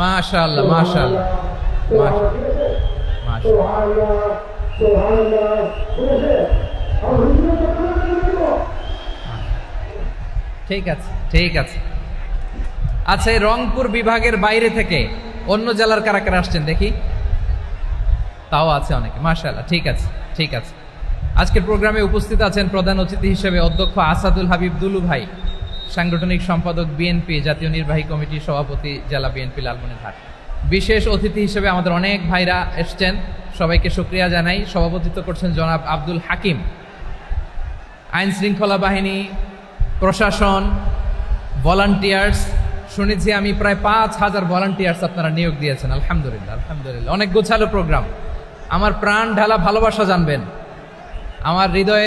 মাশাআল্লাহ মাশাআল্লাহ ঠিক আছে ঠিক আছে। আচ্ছা, এই রংপুর বিভাগের বাইরে থেকে অন্য জেলার কারা কারা আসছেন দেখি? তাও আছে অনেকে, মাশাআল্লাহ। ঠিক আছে ঠিক আছে। আজকের প্রোগ্রামে উপস্থিত আছেন প্রধান অতিথি হিসেবে অধ্যক্ষ আসাদুল হাবিব দুলু ভাই, সাংগঠনিক সম্পাদক বিএনপি, জাতীয় নির্বাহী কমিটির সভাপতি, জেলা বিএনপি লালমনিরহাট। বিশেষ অতিথি হিসেবে আমাদের অনেক ভাইরা এসছেন, সবাইকে শুকরিয়া জানাই। সভাপতিত্ব করছেন জনাব আব্দুল হাকিম। আইন শৃঙ্খলা বাহিনী, প্রশাসন, ভলান্টিয়ার্স, শুনেছি আমি প্রায় 5,000 ভলান্টিয়ার্স আপনারা নিয়োগ দিয়েছেন। আলহামদুলিল্লাহ আলহামদুলিল্লাহ। অনেক গোছালো প্রোগ্রাম। আমার প্রাণ ঢালা ভালোবাসা জানবেন, আমার হৃদয়ে